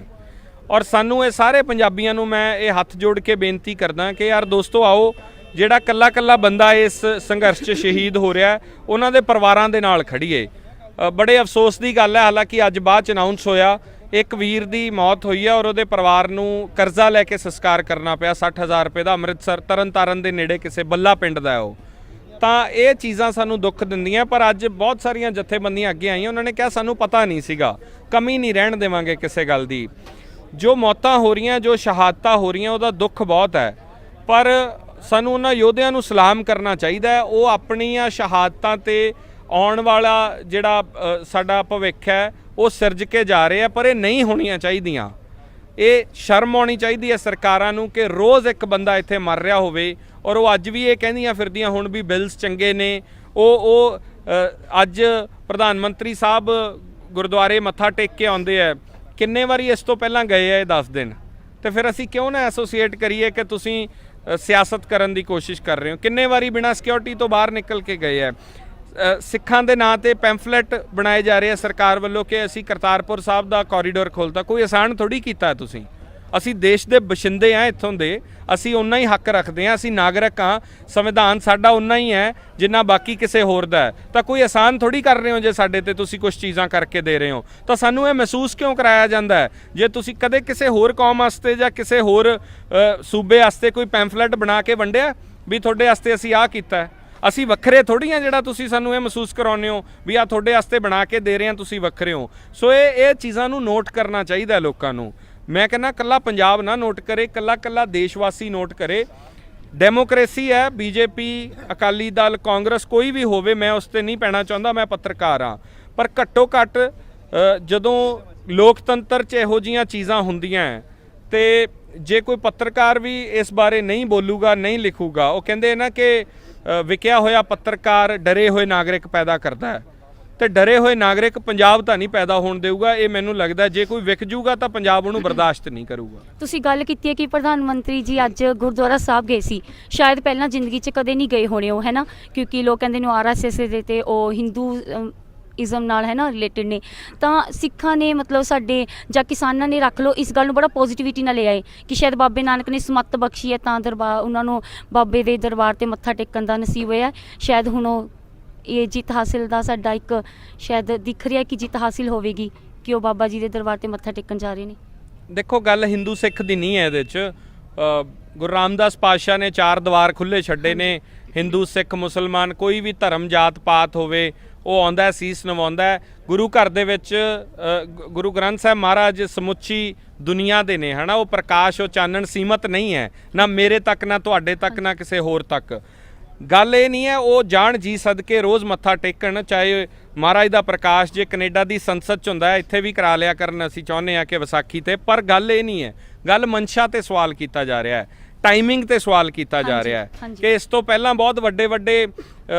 ਔਰ ਸਾਨੂੰ ਇਹ ਸਾਰੇ ਪੰਜਾਬੀਆਂ ਨੂੰ ਮੈਂ ਇਹ ਹੱਥ ਜੋੜ ਕੇ ਬੇਨਤੀ ਕਰਦਾ ਕਿ ਯਾਰ ਦੋਸਤੋ, ਆਓ ਜਿਹੜਾ ਕੱਲਾ ਬੰਦਾ ਇਸ ਸੰਘਰਸ਼ 'ਚ ਸ਼ਹੀਦ ਹੋ ਰਿਹਾ, ਉਹਨਾਂ ਦੇ ਪਰਿਵਾਰਾਂ ਦੇ ਨਾਲ ਖੜੀਏ। ਬੜੇ ਅਫਸੋਸ ਦੀ ਗੱਲ ਹੈ, ਹਾਲਾਂਕਿ ਅੱਜ ਬਾਅਦ 'ਚ ਅਨਾਉਂਸ ਹੋਇਆ ਇੱਕ ਵੀਰ ਦੀ ਮੌਤ ਹੋਈ ਹੈ ਔਰ ਉਹਦੇ ਪਰਿਵਾਰ ਨੂੰ ਕਰਜ਼ਾ ਲੈ ਕੇ ਸੰਸਕਾਰ ਕਰਨਾ ਪਿਆ 60,000 ਰੁਪਏ ਦਾ। ਅੰਮ੍ਰਿਤਸਰ ਤਰਨਤਾਰਨ ਦੇ ਨੇੜੇ ਕਿਸੇ ਬੱਲਾ ਪਿੰਡ ਦਾ ਉਹ। ਤਾਂ ਇਹ ਚੀਜ਼ਾਂ ਸਾਨੂੰ ਦੁੱਖ ਦਿੰਦੀਆਂ। ਪਰ ਅੱਜ ਬਹੁਤ ਸਾਰੀਆਂ ਜਥੇਬੰਦੀਆਂ ਅੱਗੇ ਆਈਆਂ, ਉਹਨਾਂ ਨੇ ਕਿਹਾ ਸਾਨੂੰ ਪਤਾ ਨਹੀਂ ਸੀਗਾ, ਕਮੀ ਨਹੀਂ ਰਹਿਣ ਦੇਵਾਂਗੇ ਕਿਸੇ ਗੱਲ ਦੀ। ਜੋ ਮੌਤਾਂ ਹੋ ਰਹੀਆਂ, ਜੋ ਸ਼ਹਾਦਤਾਂ ਹੋ ਰਹੀਆਂ, ਉਹਦਾ ਦੁੱਖ ਬਹੁਤ ਹੈ, ਪਰ ਸਾਨੂੰ ਉਹਨਾਂ ਯੋਧਿਆਂ ਨੂੰ ਸਲਾਮ ਕਰਨਾ ਚਾਹੀਦਾ ਹੈ। ਉਹ ਆਪਣੀਆਂ ਸ਼ਹਾਦਤਾਂ ਤੇ ਆਉਣ ਵਾਲਾ ਜਿਹੜਾ ਸਾਡਾ ਭਵਿੱਖ ਹੈ ਉਹ ਸਿਰਜ ਕੇ ਜਾ ਰਹੇ ਆ, ਪਰ ਇਹ ਨਹੀਂ ਹੋਣੀਆਂ ਚਾਹੀਦੀਆਂ। ਇਹ ਸ਼ਰਮ ਆਉਣੀ ਚਾਹੀਦੀ ਹੈ ਸਰਕਾਰਾਂ ਨੂੰ ਕਿ ਰੋਜ਼ ਇੱਕ ਬੰਦਾ ਇੱਥੇ ਮਰ ਰਿਹਾ ਹੋਵੇ। ਔਰ ਉਹ ਅੱਜ ਵੀ ਇਹ ਕਹਿੰਦੀਆਂ ਫਿਰਦੀਆਂ ਹੁਣ ਵੀ ਬਿਲਸ ਚੰਗੇ ਨੇ। ਉਹ ਅੱਜ ਪ੍ਰਧਾਨ ਮੰਤਰੀ ਸਾਹਿਬ ਗੁਰਦੁਆਰੇ ਮੱਥਾ ਟੇਕ ਕੇ ਆਉਂਦੇ ਆ, ਕਿੰਨੇ ਵਾਰੀ ਇਸ ਤੋਂ ਪਹਿਲਾਂ ਗਏ ਆ ਇਹ 10 ਦਿਨ, ਤੇ ਫਿਰ ਅਸੀਂ ਕਿਉਂ ਨਾ ਐਸੋਸੀਏਟ ਕਰੀਏ ਕਿ ਤੁਸੀਂ ਸਿਆਸਤ ਕਰਨ ਦੀ ਕੋਸ਼ਿਸ਼ ਕਰ ਰਹੇ ਹੋ। ਕਿੰਨੇ ਵਾਰੀ ਬਿਨਾਂ ਸਿਕਿਉਰਿਟੀ ਤੋਂ ਬਾਹਰ ਨਿਕਲ ਕੇ ਗਏ ਆ। ਸਿੱਖਾਂ ਦੇ ਨਾਂ ਤੇ ਪੈਂਫਲੇਟ ਬਣਾਏ ਜਾ ਰਹੇ ਆ ਸਰਕਾਰ ਵੱਲੋਂ ਕਿ ਅਸੀਂ ਕਰਤਾਰਪੁਰ ਸਾਹਿਬ ਦਾ ਕੋਰੀਡੋਰ ਖੋਲ੍ਹਤਾ। ਕੋਈ ਆਸਾਨ ਥੋੜੀ ਕੀਤਾ ਤੁਸੀਂ। ਅਸੀਂ ਦੇਸ਼ ਦੇ ਬਸ਼ਿੰਦੇ ਆ ਇੱਥੋਂ ਦੇ, ਅਸੀਂ ਉਨਾ ਹੀ ਹੱਕ ਰੱਖਦੇ ਹਾਂ, ਅਸੀਂ ਨਾਗਰਿਕ ਹਾਂ, ਸੰਵਿਧਾਨ ਸਾਡਾ ਉਨਾ ਹੀ ਹੈ ਜਿੰਨਾ ਬਾਕੀ ਕਿਸੇ ਹੋਰ ਦਾ ਹੈ। ਤਾਂ ਕੋਈ ਆਸਾਨ ਥੋੜੀ ਕਰ ਰਹੇ ਹੋ ਜੇ ਸਾਡੇ ਤੇ ਤੁਸੀਂ ਕੁਝ ਚੀਜ਼ਾਂ ਕਰਕੇ ਦੇ ਰਹੇ ਹੋ। ਤਾਂ ਸਾਨੂੰ ਇਹ ਮਹਿਸੂਸ ਕਿਉਂ ਕਰਾਇਆ ਜਾਂਦਾ ਹੈ ਜੇ ਤੁਸੀਂ ਕਦੇ ਕਿਸੇ ਹੋਰ ਕੌਮ ਵਾਸਤੇ ਜਾਂ ਕਿਸੇ ਹੋਰ ਸੂਬੇ ਵਾਸਤੇ ਕੋਈ ਪੈਂਫਲੇਟ ਬਣਾ ਕੇ ਵੰਡਿਆ ਵੀ ਤੁਹਾਡੇ ਵਾਸਤੇ ਅਸੀਂ ਆਹ ਕੀਤਾ ਹੈ। ਅਸੀਂ ਵੱਖਰੇ ਥੋੜ੍ਹੀ ਹਾਂ ਜਿਹੜਾ ਤੁਸੀਂ ਸਾਨੂੰ ਇਹ ਮਹਿਸੂਸ ਕਰਾਉਂਦੇ ਹੋ ਵੀ ਆ ਤੁਹਾਡੇ ਵਾਸਤੇ ਬਣਾ ਕੇ ਦੇ ਰਹੇ ਹਾਂ, ਤੁਸੀਂ ਵੱਖਰੇ ਹੋ। ਸੋ ਇਹ ਚੀਜ਼ਾਂ ਨੂੰ ਨੋਟ ਕਰਨਾ ਚਾਹੀਦਾ ਲੋਕਾਂ ਨੂੰ। ਮੈਂ ਕਹਿੰਦਾ ਕੱਲਾ ਪੰਜਾਬ ਨਾ ਨੋਟ ਕਰੇ, ਕੱਲਾ ਦੇਸ਼ਵਾਸੀ ਨੋਟ ਕਰੇ। ਡੈਮੋਕ੍ਰੇਸੀ ਹੈ, ਬੀਜੇਪੀ, ਅਕਾਲੀ ਦਲ, ਕਾਂਗਰਸ ਕੋਈ ਵੀ ਹੋਵੇ, ਮੈਂ ਉਸ 'ਤੇ ਨਹੀਂ ਪੈਣਾ ਚਾਹੁੰਦਾ, ਮੈਂ ਪੱਤਰਕਾਰ ਹਾਂ। ਪਰ ਘੱਟੋ ਘੱਟ ਜਦੋਂ ਲੋਕਤੰਤਰ 'ਚ ਇਹੋ ਜਿਹੀਆਂ ਚੀਜ਼ਾਂ ਹੁੰਦੀਆਂ ਤੇ ਜੇ ਕੋਈ ਪੱਤਰਕਾਰ ਵੀ ਇਸ ਬਾਰੇ ਨਹੀਂ ਬੋਲੂਗਾ, ਨਹੀਂ ਲਿਖੂਗਾ, ਉਹ ਕਹਿੰਦੇ ਨਾ ਕਿ ਵਿਕਿਆ ਹੋਇਆ ਪੱਤਰਕਾਰ ਡਰੇ ਹੋਏ ਨਾਗਰਿਕ ਪੈਦਾ ਕਰਦਾ ਹੈ। ਤੇ ਡਰੇ ਹੋਏ ਨਾਗਰਿਕ ਪੰਜਾਬ ਤਾਂ ਨਹੀਂ ਪੈਦਾ ਹੋਣ ਦੇਊਗਾ। ਇਹ ਮੈਨੂੰ ਲੱਗਦਾ ਜੇ ਕੋਈ ਵਿਕ ਜੂਗਾ ਤਾਂ ਪੰਜਾਬ ਉਹਨੂੰ ਬਰਦਾਸ਼ਤ ਨਹੀਂ ਕਰੂਗਾ। ਤੁਸੀਂ ਗੱਲ ਕੀਤੀ ਹੈ ਕਿ ਪ੍ਰਧਾਨ ਮੰਤਰੀ ਜੀ ਅੱਜ ਗੁਰਦੁਆਰਾ ਸਾਹਿਬ ਗਏ ਸੀ, ਸ਼ਾਇਦ ਪਹਿਲਾਂ ਜ਼ਿੰਦਗੀ 'ਚ ਕਦੇ ਨਹੀਂ ਗਏ ਹੋਣੇ ਉਹ, ਹੈ ਨਾ, ਕਿਉਂਕਿ ਲੋਕ ਕਹਿੰਦੇ ਨੇ RSS ਦੇ ਤੇ ਉਹ ਹਿੰਦੂ ਇਜ਼ਮ ਨਾਲ ਹੈ ਨਾ ਰਿਲੇਟਡ ਨੇ। ਤਾਂ ਸਿੱਖਾਂ ਨੇ ਮਤਲਬ ਸਾਡੇ ਜਾਂ ਕਿਸਾਨਾਂ ਨੇ ਰੱਖ ਲਓ, ਇਸ ਗੱਲ ਨੂੰ ਬੜਾ ਪੋਜ਼ਿਟਿਵਿਟੀ ਨਾਲ ਲੈ ਆਏ ਕਿ ਸ਼ਾਇਦ ਬਾਬੇ ਨਾਨਕ ਨੇ ਸਮੱਤ ਬਖਸ਼ੀ ਹੈ ਤਾਂ ਦਰਬਾਰ ਉਹਨਾਂ ਨੂੰ ਬਾਬੇ ਦੇ ਦਰਬਾਰ ਤੇ ਮੱਥਾ ਟੇਕਣ ਦਾ ਨਸੀਬ ਹੋਇਆ। ਸ਼ਾਇਦ ਹੁਣ ਉਹ ਇਹ ਜਿੱਤ ਹਾਸਿਲ ਦਾ ਸਾਡਾ ਇੱਕ ਸ਼ਾਇਦ ਦਿਖ ਰਿਹਾ ਕਿ ਜਿੱਤ ਹਾਸਿਲ ਹੋਵੇਗੀ ਕਿ ਉਹ ਬਾਬਾ ਜੀ ਦੇ ਦਰਬਾਰ ਤੇ ਮੱਥਾ ਟੇਕਣ ਜਾ ਰਹੇ ਨੇ। ਦੇਖੋ ਗੱਲ ਹਿੰਦੂ ਸਿੱਖ ਦੀ ਨਹੀਂ ਹੈ ਇਹਦੇ 'ਚ। ਗੁਰੂ ਰਾਮਦਾਸ ਪਾਤਸ਼ਾਹ ਨੇ 4 ਦੁਆਰ ਖੁੱਲ੍ਹੇ ਛੱਡੇ ਨੇ। ਹਿੰਦੂ ਸਿੱਖ ਮੁਸਲਮਾਨ ਕੋਈ ਵੀ ਧਰਮ ਜਾਤ ਪਾਤ ਹੋਵੇ ਉਹ ਆਉਂਦਾ, ਸੀਸ ਨਵਾਉਂਦਾ। ਗੁਰੂ ਘਰ ਦੇ ਵਿੱਚ ਗੁਰੂ ਗ੍ਰੰਥ ਸਾਹਿਬ ਮਹਾਰਾਜ ਸਮੁੱਚੀ ਦੁਨੀਆ ਦੇ ਨੇ, ਹੈ ਨਾ। ਉਹ ਪ੍ਰਕਾਸ਼, ਉਹ ਚਾਨਣ ਸੀਮਤ ਨਹੀਂ ਹੈ, ਨਾ ਮੇਰੇ ਤੱਕ, ਨਾ ਤੁਹਾਡੇ ਤੱਕ, ਨਾ ਕਿਸੇ ਹੋਰ ਤੱਕ। ਗੱਲ ਇਹ ਨਹੀਂ ਹੈ ਉਹ ਜਾਣ ਜੀ ਸਦਕੇ ਰੋਜ਼ ਮੱਥਾ ਟੇਕਣ, ਚਾਹੇ ਮਹਾਰਾਜ ਦਾ ਪ੍ਰਕਾਸ਼ ਜੇ ਕੈਨੇਡਾ ਦੀ ਸੰਸਦ 'ਚ ਹੁੰਦਾ ਇੱਥੇ ਵੀ ਕਰਾ ਲਿਆ ਕਰਨ, ਅਸੀਂ ਚਾਹੁੰਦੇ ਹਾਂ ਕਿ ਵਿਸਾਖੀ ਤੇ। ਪਰ ਗੱਲ ਇਹ ਨਹੀਂ ਹੈ, ਗੱਲ ਮਨਸ਼ਾ ਤੇ ਸਵਾਲ ਕੀਤਾ ਜਾ ਰਿਹਾ ਹੈ, ਟਾਈਮਿੰਗ ਤੇ ਸਵਾਲ ਕੀਤਾ ਜਾ ਰਿਹਾ ਹੈ ਕਿ ਇਸ ਤੋਂ ਪਹਿਲਾਂ ਬਹੁਤ ਵੱਡੇ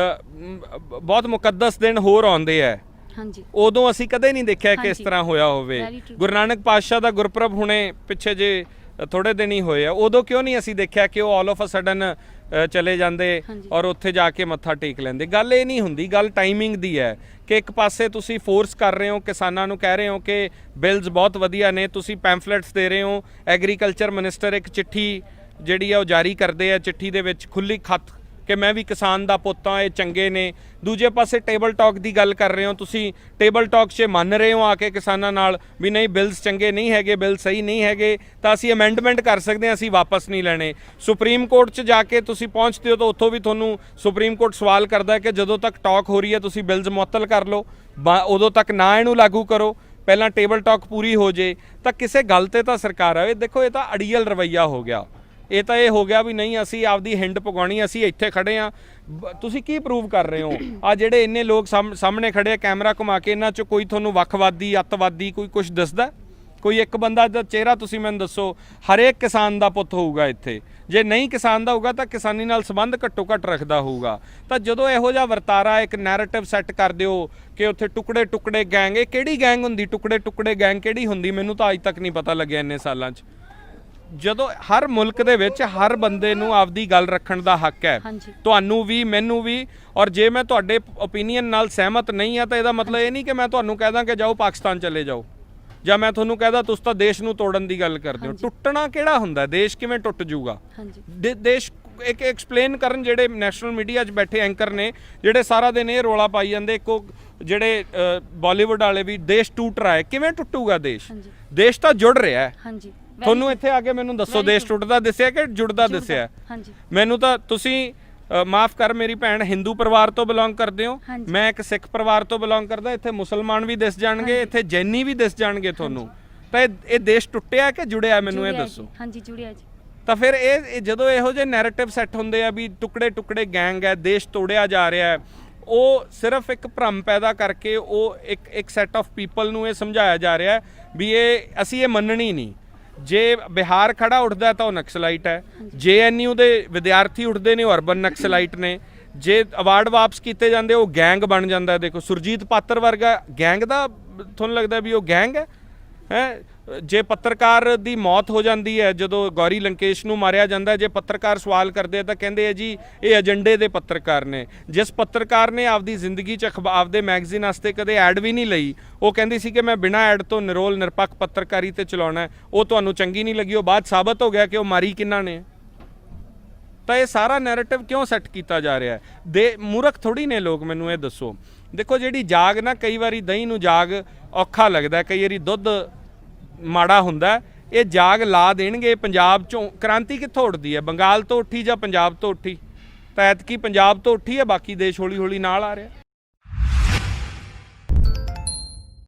ਬਹੁਤ ਮੁਕੱਦਸ ਦਿਨ ਹੋਰ ਆਉਂਦੇ ਹੈ। ਹਾਂਜੀ ਉਦੋਂ ਅਸੀਂ ਕਦੇ ਨਹੀਂ ਦੇਖਿਆ ਕਿ ਇਸ ਹਾਂਜੀ। ਤਰ੍ਹਾਂ ਹੋਇਆ ਹੋਵੇ। Very true। ਗੁਰੂ ਨਾਨਕ ਪਾਤਸ਼ਾਹ ਦਾ ਗੁਰਪੁਰਬ ਹੁਣੇ ਪਿੱਛੇ ਜੇ ਥੋੜੇ ਦਿਨ ਹੀ ਹੋਏ ਆ, ਉਦੋਂ ਕਿਉਂ ਨਹੀਂ ਅਸੀਂ ਦੇਖਿਆ ਕਿ ਉਹ ਆਲ ਆਫ ਅ ਸਡਨ ਚਲੇ ਜਾਂਦੇ ਹਾਂਜੀ। ਔਰ ਉੱਥੇ ਜਾ ਕੇ ਮੱਥਾ ਟੇਕ ਲੈਂਦੇ। ਗੱਲ ਇਹ ਨਹੀਂ ਹੁੰਦੀ, ਗੱਲ ਟਾਈਮਿੰਗ ਦੀ ਹੈ ਕਿ ਇੱਕ ਪਾਸੇ ਤੁਸੀਂ ਫੋਰਸ ਕਰ ਰਹੇ ਹੋ, ਕਿਸਾਨਾਂ ਨੂੰ ਕਹਿ ਰਹੇ ਹੋ ਕਿ ਬਿਲਸ ਬਹੁਤ ਵਧੀਆ ਨੇ, ਤੁਸੀਂ ਪੈਂਫਲੇਟਸ ਦੇ ਰਹੇ ਹੋ, ਐਗਰੀਕਲਚਰ ਮਿਨਿਸਟਰ ਇੱਕ ਚਿੱਠੀ ਜਿਹੜੀ ਆ ਉਹ ਜਾਰੀ ਕਰਦੇ ਆ, ਚਿੱਠੀ ਦੇ ਵਿੱਚ ਖੁੱਲੀ ਖੱਤ ਕਿ ਮੈਂ ਵੀ ਕਿਸਾਨ ਦਾ ਪੁੱਤ ਹਾਂ, ਇਹ ਚੰਗੇ ਨੇ। ਦੂਜੇ ਪਾਸੇ ਟੇਬਲ ਟਾਕ ਦੀ ਗੱਲ ਕਰ ਰਹੇ ਹੋ, ਤੁਸੀਂ ਟੇਬਲ ਟਾਕ 'ਚ ਮੰਨ ਰਹੇ ਹੋ ਆ ਕੇ ਕਿਸਾਨਾਂ ਨਾਲ ਵੀ ਨਹੀਂ ਬਿਲਸ ਚੰਗੇ ਨਹੀਂ ਹੈਗੇ, ਬਿੱਲ ਸਹੀ ਨਹੀਂ ਹੈਗੇ, ਤਾਂ ਅਸੀਂ ਅਮੈਂਡਮੈਂਟ ਕਰ ਸਕਦੇ ਹਾਂ, ਅਸੀਂ ਵਾਪਸ ਨਹੀਂ ਲੈਣੇ। ਸੁਪਰੀਮ ਕੋਰਟ 'ਚ ਜਾ ਕੇ ਤੁਸੀਂ ਪਹੁੰਚਦੇ ਹੋ ਤਾਂ ਉੱਥੋਂ ਵੀ ਤੁਹਾਨੂੰ ਸੁਪਰੀਮ ਕੋਰਟ ਸਵਾਲ ਕਰਦਾ ਹੈ ਕਿ ਜਦੋਂ ਤੱਕ ਟਾਕ ਹੋ ਰਹੀ ਹੈ ਤੁਸੀਂ ਬਿਲਸ ਮੁਅੱਤਲ ਕਰ ਲਓ, ਉਦੋਂ ਤੱਕ ਨਾ ਇਹਨੂੰ ਲਾਗੂ ਕਰੋ, ਪਹਿਲਾਂ ਟੇਬਲ ਟਾਕ ਪੂਰੀ ਹੋ ਜੇ। ਤਾਂ ਕਿਸੇ ਗੱਲ ਤੇ ਤਾਂ ਸਰਕਾਰ ਆਵੇ। ਦੇਖੋ ਇਹ ਤਾਂ ਅੜੀਅਲ ਰਵੱਈਆ ਹੋ ਗਿਆ। ਇਹ ਤਾਂ ਇਹ ਹੋ ਗਿਆ ਵੀ ਨਹੀਂ ਅਸੀਂ ਆਪਦੀ ਹਿੰਡ ਪਗਾਉਣੀ, ਅਸੀਂ ਇੱਥੇ ਖੜੇ ਆ। ਤੁਸੀਂ ਕੀ ਪ੍ਰੂਵ ਕਰ ਰਹੇ ਹੋ? ਆ ਜਿਹੜੇ ਇੰਨੇ ਲੋਕ ਸਾਹਮਣੇ ਖੜੇ ਆ ਕੈਮਰਾ ਘੁਮਾ ਕੇ, ਇਹਨਾਂ 'ਚ ਕੋਈ ਤੁਹਾਨੂੰ ਵੱਖਵਾਦੀ ਅੱਤਵਾਦੀ ਕੋਈ ਕੁਝ ਦੱਸਦਾ? ਕੋਈ ਇੱਕ ਬੰਦਾ ਦਾ ਚਿਹਰਾ ਤੁਸੀਂ ਮੈਨੂੰ ਦੱਸੋ। ਹਰੇਕ ਕਿਸਾਨ ਦਾ ਪੁੱਤ ਹੋਊਗਾ ਇੱਥੇ, ਜੇ ਨਹੀਂ ਕਿਸਾਨ ਦਾ ਹੋਊਗਾ ਤਾਂ ਕਿਸਾਨੀ ਨਾਲ ਸੰਬੰਧ ਘੱਟੋ ਘੱਟ ਰੱਖਦਾ ਹੋਊਗਾ। ਤਾਂ ਜਦੋਂ ਇਹੋ ਜਿਹਾ ਵਰਤਾਰਾ ਇੱਕ ਨੈਰੇਟਿਵ ਸੈੱਟ ਕਰ ਦਿਓ ਕਿ ਉੱਥੇ ਟੁਕੜੇ ਟੁਕੜੇ ਗੈਂਗ, ਇਹ ਕਿਹੜੀ ਗੈਂਗ ਹੁੰਦੀ? ਟੁਕੜੇ ਟੁਕੜੇ ਗੈਂਗ ਕਿਹੜੀ ਹੁੰਦੀ? ਮੈਨੂੰ ਤਾਂ ਅੱਜ ਤੱਕ ਨਹੀਂ ਪਤਾ ਲੱਗਿਆ ਇੰਨੇ ਸਾਲਾਂ 'ਚ। ਜਦੋਂ ਹਰ ਮੁਲਕ ਦੇ ਵਿੱਚ ਹਰ ਬੰਦੇ ਨੂੰ ਆਪਦੀ ਗੱਲ ਰੱਖਣ ਦਾ ਹੱਕ ਹੈ, ਤੁਹਾਨੂੰ ਵੀ ਮੈਨੂੰ ਵੀ। ਔਰ ਜੇ ਮੈਂ ਤੁਹਾਡੇ ਓਪੀਨੀਅਨ ਨਾਲ ਸਹਿਮਤ ਨਹੀਂ ਆ ਤਾਂ ਇਹਦਾ ਮਤਲਬ ਇਹ ਨਹੀਂ ਕਿ ਮੈਂ ਤੁਹਾਨੂੰ ਕਹਿ ਦਾਂ ਕਿ ਜਾਓ ਪਾਕਿਸਤਾਨ ਚਲੇ ਜਾਓ, ਜਾਂ ਮੈਂ ਤੁਹਾਨੂੰ ਕਹਿਦਾ ਤੁਸੀਂ ਤਾਂ ਦੇਸ਼ ਨੂੰ ਤੋੜਨ ਦੀ ਗੱਲ ਕਰਦੇ ਹੋ। ਟੁੱਟਣਾ ਕਿਹੜਾ ਹੁੰਦਾ? ਦੇਸ਼ ਕਿਵੇਂ ਟੁੱਟ ਜਾਊਗਾ? ਦੇਸ਼ ਇੱਕ ਐਕਸਪਲੇਨ ਕਰਨ ਜਿਹੜੇ ਨੈਸ਼ਨਲ ਮੀਡੀਆ 'ਚ ਬੈਠੇ ਐਂਕਰ ਨੇ, ਜਿਹੜੇ ਸਾਰਾ ਦਿਨ ਇਹ ਰੋਲਾ ਪਾਈ ਜਾਂਦੇ, ਇੱਕੋ ਜਿਹੜੇ ਬਾਲੀਵੁੱਡ ਵਾਲੇ ਵੀ, ਦੇਸ਼ ਟੁੱਟ ਰਿਹਾ ਹੈ। ਕਿਵੇਂ ਟੁੱਟੂਗਾ ਦੇਸ਼? ਦੇਸ਼ ਤਾਂ ਜੁੜ ਰਿਹਾ ਹੈ। ਤੁਹਾਨੂੰ ਇੱਥੇ ਆ ਕੇ ਮੈਨੂੰ ਦੱਸੋ ਦੇਸ਼ ਟੁੱਟਦਾ ਦਿਸਿਆ ਕਿ ਜੁੜਦਾ ਦਿਸਿਆ? ਮੈਨੂੰ ਤਾਂ ਤੁਸੀਂ ਮਾਫ ਕਰ ਮੇਰੀ ਭੈਣ, ਹਿੰਦੂ ਪਰਿਵਾਰ ਤੋਂ ਬਿਲੋਂਗ ਕਰਦੇ ਹੋ, ਮੈਂ ਇੱਕ ਸਿੱਖ ਪਰਿਵਾਰ ਤੋਂ ਬਿਲੋਂਗ ਕਰਦਾ। ਇੱਥੇ ਮੁਸਲਮਾਨ ਵੀ ਦਿਸ ਜਾਣਗੇ, ਇੱਥੇ ਜੈਨੀ ਵੀ ਦਿਸ ਜਾਣਗੇ ਤੁਹਾਨੂੰ। ਤਾਂ ਇਹ ਦੇਸ਼ ਟੁੱਟਿਆ ਕਿ ਜੁੜਿਆ? ਮੈਨੂੰ ਇਹ ਦੱਸੋ। ਹਾਂਜੀ ਜੁੜਿਆ ਜੀ। ਤਾਂ ਫਿਰ ਇਹ ਜਦੋਂ ਇਹੋ ਜਿਹੇ ਨੈਰੇਟਿਵ ਸੈੱਟ ਹੁੰਦੇ ਆ ਵੀ ਟੁਕੜੇ ਟੁਕੜੇ ਗੈਂਗ ਹੈ, ਦੇਸ਼ ਤੋੜਿਆ ਜਾ ਰਿਹਾ ਹੈ, ਉਹ ਸਿਰਫ ਇੱਕ ਭਰਮ ਪੈਦਾ ਕਰਕੇ ਉਹ ਇੱਕ ਸੈੱਟ ਆਫ ਪੀਪਲ ਨੂੰ ਇਹ ਸਮਝਾਇਆ ਜਾ ਰਿਹਾ ਵੀ ਇਹ ਅਸੀਂ ਇਹ ਮੰਨਣੀ ਨਹੀਂ। ਜੇ ਬਿਹਾਰ ਖੜਾ ਉੱਠਦਾ ਤਾਂ ਉਹ ਨਕਸਲਾਈਟ ਹੈ, JNU ਦੇ ਵਿਦਿਆਰਥੀ ਉੱਠਦੇ ਨੇ ਉਹ ਅਰਬਨ ਨਕਸਲਾਈਟ ਨੇ, ਜੇ ਅਵਾਰਡ ਵਾਪਸ ਕੀਤੇ ਜਾਂਦੇ ਉਹ ਗੈਂਗ ਬਣ ਜਾਂਦਾ। ਦੇਖੋ ਸੁਰਜੀਤ ਪਾਤਰ ਵਰਗਾ ਗੈਂਗ ਦਾ ਤੁਹਾਨੂੰ ਲੱਗਦਾ ਵੀ ਉਹ ਗੈਂਗ ਹੈ? ਜੇ ਪੱਤਰਕਾਰ ਦੀ ਮੌਤ ਹੋ ਜਾਂਦੀ ਹੈ, ਜਦੋਂ ਗੌਰੀ ਲੰਕੇਸ਼ ਨੂੰ ਮਾਰਿਆ ਜਾਂਦਾ, ਜੇ ਪੱਤਰਕਾਰ ਸਵਾਲ ਕਰਦੇ ਆ ਤਾਂ ਕਹਿੰਦੇ ਆ ਜੀ ਇਹ ਏਜੰਡੇ ਦੇ ਪੱਤਰਕਾਰ ਨੇ। ਜਿਸ ਪੱਤਰਕਾਰ ਨੇ ਆਪਦੀ ਜ਼ਿੰਦਗੀ 'ਚ ਆਪਦੇ ਮੈਗਜ਼ੀਨ ਵਾਸਤੇ ਕਦੇ ਐਡ ਵੀ ਨਹੀਂ ਲਈ, ਉਹ ਕਹਿੰਦੀ ਸੀ ਕਿ ਮੈਂ ਬਿਨਾਂ ਐਡ ਤੋਂ ਨਿਰੋਲ ਨਿਰਪੱਖ ਪੱਤਰਕਾਰੀ ਤੇ ਚਲਾਉਣਾ, ਉਹ ਤੁਹਾਨੂੰ ਚੰਗੀ ਨਹੀਂ ਲੱਗੀ, ਉਹ ਬਾਅਦ ਸਾਬਤ ਹੋ ਗਿਆ ਕਿ ਉਹ ਮਾਰੀ ਕਿਹਨਾਂ ਨੇ। ਤਾਂ ਇਹ ਸਾਰਾ ਨੈਰੇਟਿਵ ਕਿਉਂ ਸੈੱਟ ਕੀਤਾ ਜਾ ਰਿਹਾ ਹੈ? ਮੂਰਖ ਥੋੜੀ ਨੇ ਲੋਕ, ਮੈਨੂੰ ਇਹ ਦੱਸੋ। ਦੇਖੋ ਜਿਹੜੀ ਜਾਗ ਨਾ, ਕਈ ਵਾਰੀ ਦਹੀਂ ਨੂੰ ਜਾਗ ਔਖਾ ਲੱਗਦਾ, ਕਈ ਵਾਰੀ ਦੁੱਧ ਮਾੜਾ ਹੁੰਦਾ, ਇਹ ਜਾਗ ਲਾ ਦੇਣਗੇ। ਪੰਜਾਬ 'ਚੋਂ ਕ੍ਰਾਂਤੀ ਕਿੱਥੋਂ ਉੱਠਦੀ ਹੈ? ਬੰਗਾਲ ਤੋਂ ਉੱਠੀ ਜਾਂ ਪੰਜਾਬ ਤੋਂ ਉੱਠੀ? ਤਾਂ ਐਤਕੀ ਪੰਜਾਬ ਤੋਂ ਉੱਠੀ ਹੈ, ਬਾਕੀ ਦੇਸ਼ ਹੌਲੀ ਹੌਲੀ ਨਾਲ ਆ ਰਿਹਾ।